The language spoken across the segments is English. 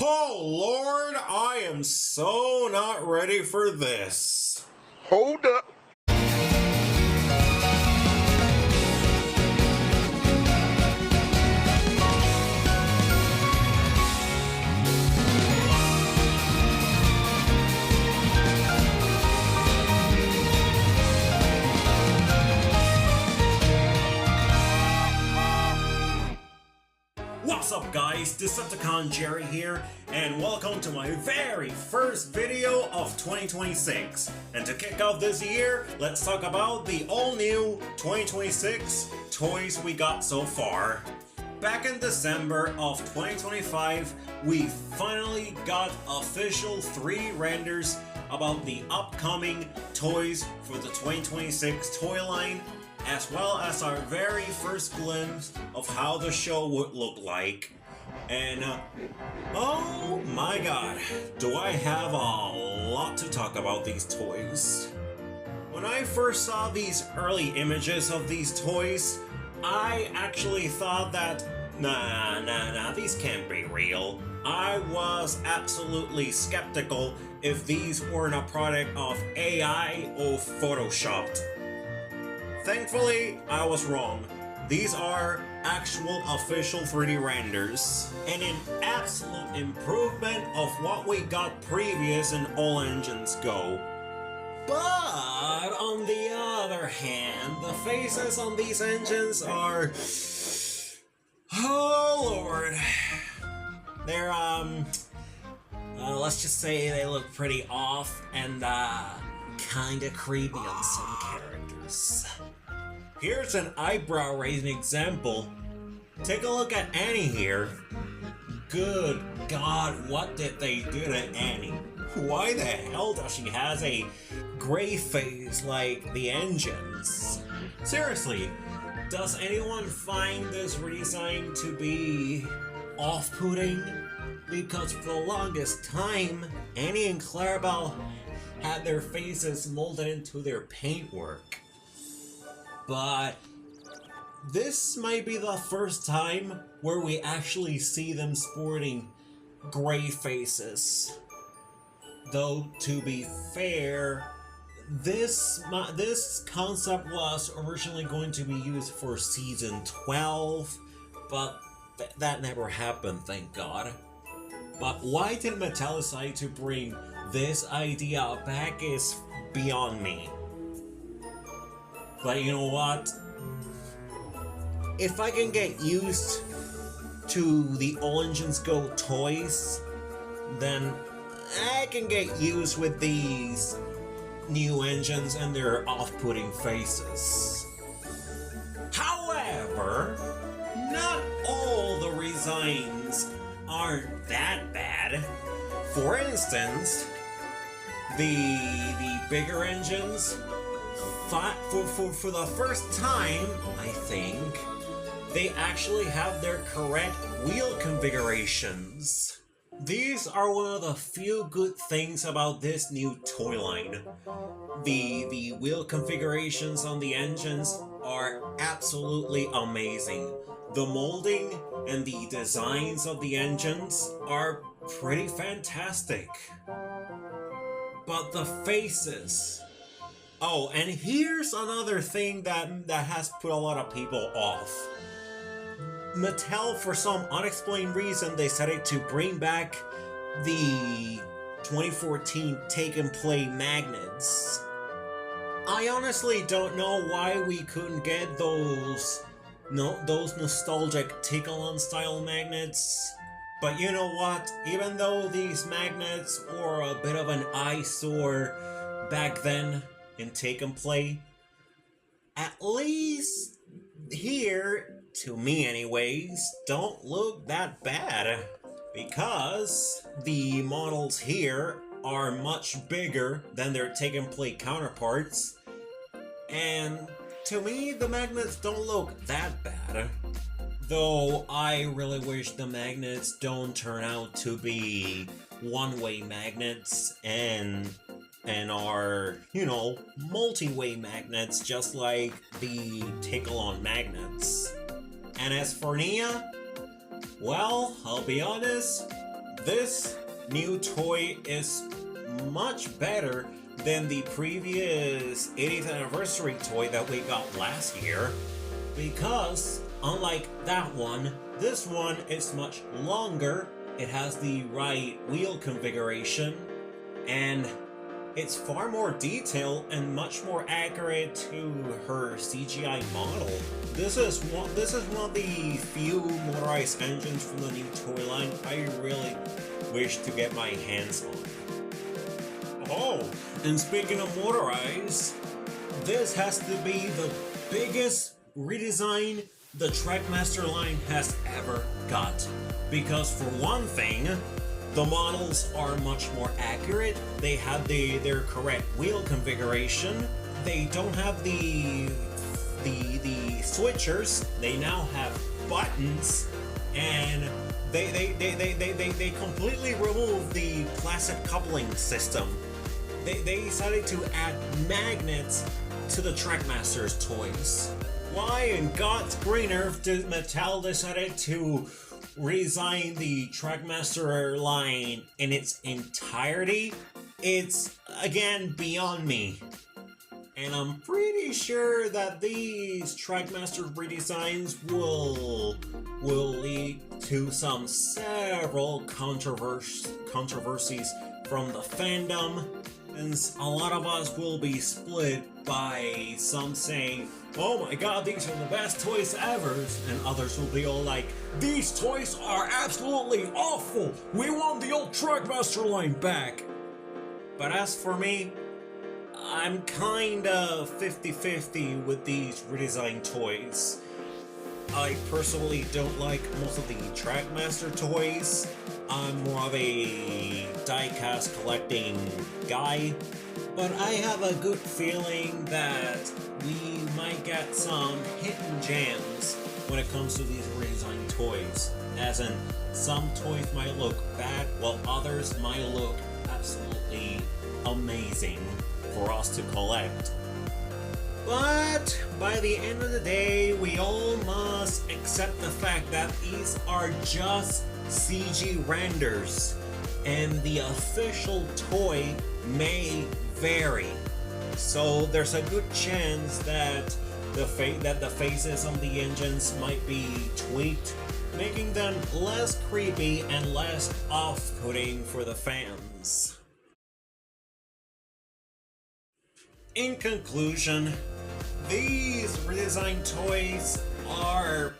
Oh Lord, I am so not ready for this. Hold up. What's up guys, Decepticon Jerry here, and welcome to my very first video of 2026. And to kick off this year, let's talk about the all-new 2026 toys we got so far. Back in December of 2025, we finally got official 3D renders about the upcoming toys for the 2026 toy line, as well as our very first glimpse of how the show would look like. And oh my god, do I have a lot to talk about these toys. When I first saw these early images of these toys, I actually thought that, nah, these can't be real. I was absolutely skeptical if these weren't a product of AI or photoshopped. Thankfully, I was wrong. These are actual official 3D renders, and an absolute improvement of what we got previous in all engines go. But on the other hand, the faces on these engines are... oh lord. They're, let's just say they look pretty off and, kinda creepy on some characters. Here's an eyebrow-raising example. Take a look at Annie here. Good God, what did they do to Annie? Why the hell does she has a gray face like the engines? Seriously, does anyone find this redesign to be off-putting? Because for the longest time, Annie and Clarabelle had their faces molded into their paintwork. But this might be the first time where we actually see them sporting gray faces. Though, to be fair, this concept was originally going to be used for Season 12, but that never happened, thank God. But why did Mattel decide to bring this idea back is beyond me. But you know what? If I can get used to the All Engines Go toys, then I can get used with these new engines and their off-putting faces. However, not all the redesigns aren't that bad. For instance, the bigger engines, for the first time, I think, they actually have their correct wheel configurations. These are one of the few good things about this new toy line. The wheel configurations on the engines are absolutely amazing. The molding and the designs of the engines are pretty fantastic. But the faces... oh, and here's another thing that has put a lot of people off. Mattel, for some unexplained reason, decided to bring back the 2014 Take and Play magnets. I honestly don't know why we couldn't get those nostalgic Take-A-Lon style magnets. But you know what? Even though these magnets were a bit of an eyesore back then in Take and Play, at least here, to me anyways, don't look that bad. Because the models here are much bigger than their Take and Play counterparts. And to me, the magnets don't look that bad. Though I really wish the magnets don't turn out to be one-way magnets and are, you know, multi-way magnets just like the Take-A-Lon magnets. And as for Nia, well, I'll be honest, this new toy is much better than the previous 80th anniversary toy that we got last year, because unlike that one, this one is much longer, it has the right wheel configuration, and it's far more detailed and much more accurate to her CGI model. This is one of the few motorized engines from the new toy line I really wish to get my hands on. Oh, and speaking of motorized, this has to be the biggest redesign the Trackmaster line has ever got. Because for one thing, the models are much more accurate, they have their correct wheel configuration, they don't have the switchers, they now have buttons, and they completely removed the classic coupling system. They decided to add magnets to the Trackmaster's toys. Why in God's green earth did Mattel decided to redesign the Trackmaster line in its entirety? It's, again, beyond me. And I'm pretty sure that these Trackmaster redesigns will lead to several controversies from the fandom, and a lot of us will be split by some saying, "Oh my god, these are the best toys ever," and others will be all like, "These toys are absolutely awful! We want the old Trackmaster line back!" But as for me, I'm kinda 50-50 with these redesigned toys. I personally don't like most of the Trackmaster toys. I'm more of a die-cast collecting guy, but I have a good feeling that we might get some hidden gems when it comes to these redesigned toys. As in, some toys might look bad, while others might look absolutely amazing for us to collect. But by the end of the day, we all must accept the fact that these are just CG renders, and the official toy may vary. So there's a good chance that the faces on the engines might be tweaked, making them less creepy and less off-putting for the fans. In conclusion, these redesigned toys are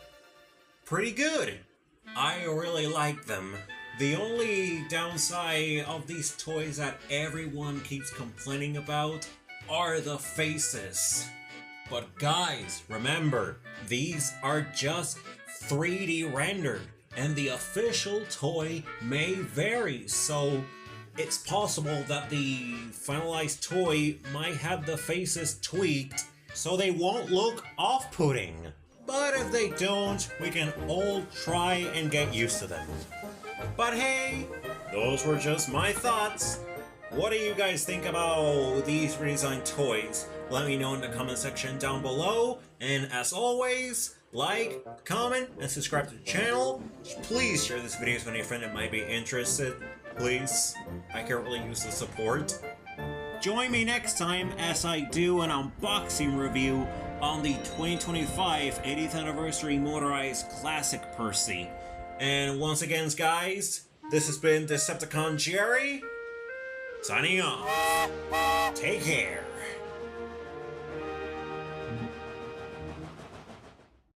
pretty good. I really like them. The only downside of these toys that everyone keeps complaining about are the faces. But guys, remember, these are just 3D rendered, and the official toy may vary, so it's possible that the finalized toy might have the faces tweaked so they won't look off-putting. But if they don't, we can all try and get used to them. But hey, those were just my thoughts. What do you guys think about these redesigned toys? Let me know in the comment section down below. And as always, like, comment, and subscribe to the channel. Please share this video with any friend that might be interested. Please, I can really use the support. Join me next time as I do an unboxing review on the 2025 80th Anniversary Motorized Classic Percy. And once again, guys, this has been Decepticon Jerry, signing off. Take care.